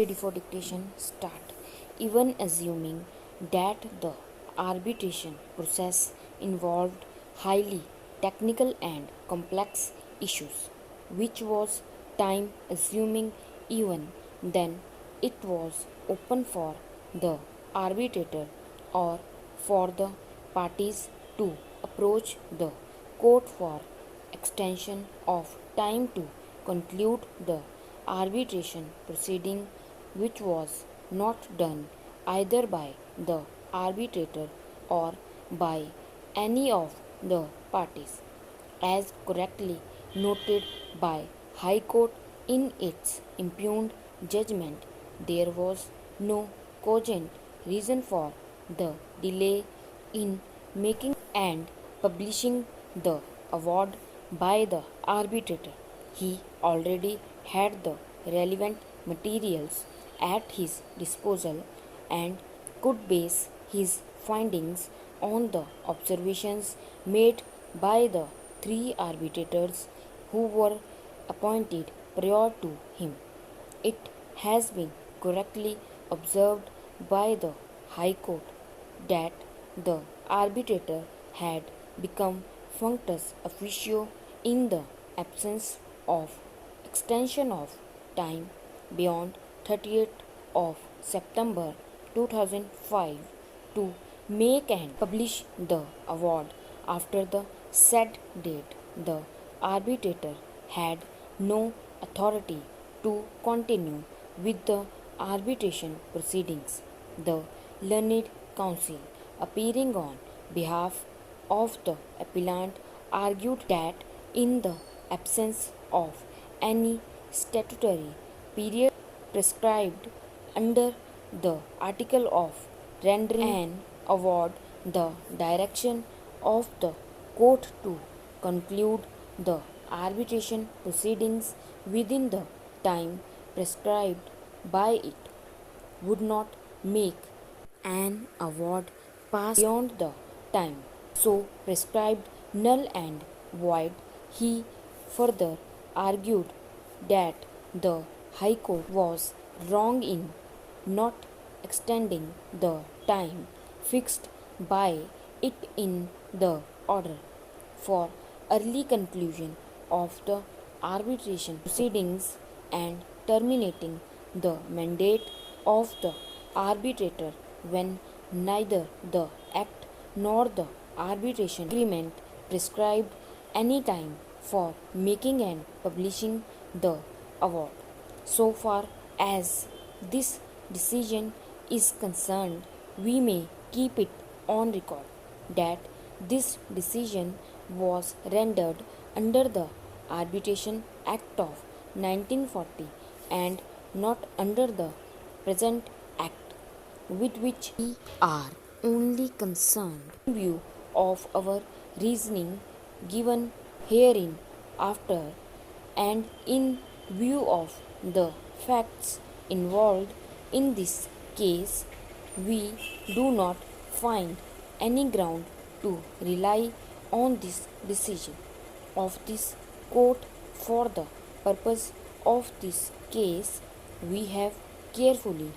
Ready for dictation, start. Even assuming that the arbitration process involved highly technical and complex issues, which was time assuming, even then it was open for the arbitrator or for the parties to approach the court for extension of time to conclude the arbitration proceeding, which was not done either by the arbitrator or by any of the parties, as correctly noted by High Court in its impugned judgment. There was no cogent reason for the delay in making and publishing the award by the arbitrator. He already had the relevant materials at his disposal and could base his findings on the observations made by the three arbitrators who were appointed prior to him. It has been correctly observed by the High Court that the arbitrator had become functus officio in the absence of extension of time beyond 30th of September 2005 to make and publish the award after the said date. The arbitrator had no authority to continue with the arbitration proceedings. The learned counsel, appearing on behalf of the appellant, argued that in the absence of any statutory period prescribed under the article of rendering an award, the direction of the court to conclude the arbitration proceedings within the time prescribed by it would not make an award pass beyond the time so prescribed null and void. He further argued that the High Court was wrong in not extending the time fixed by it in the order for early conclusion of the arbitration proceedings and terminating the mandate of the arbitrator when neither the act nor the arbitration agreement prescribed any time for making and publishing the award. So far as this decision is concerned, we may keep it on record that this decision was rendered under the Arbitration Act of 1940 and not under the present Act, with which we are only concerned. In view of our reasoning given herein after, and in view of the facts involved in this case, we do not find any ground to rely on this decision of this court. For the purpose of this case, we have carefully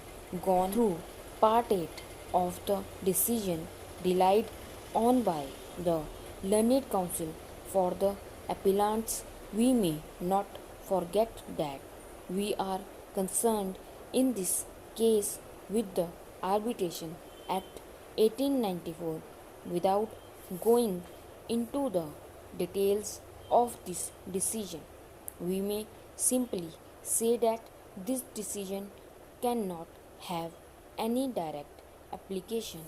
gone through Part 8 of the decision relied on by the learned counsel for the appellants. We may not forget that we are concerned in this case with the Arbitration Act 1894. Without going into the details of this decision, we may simply say that this decision cannot have any direct application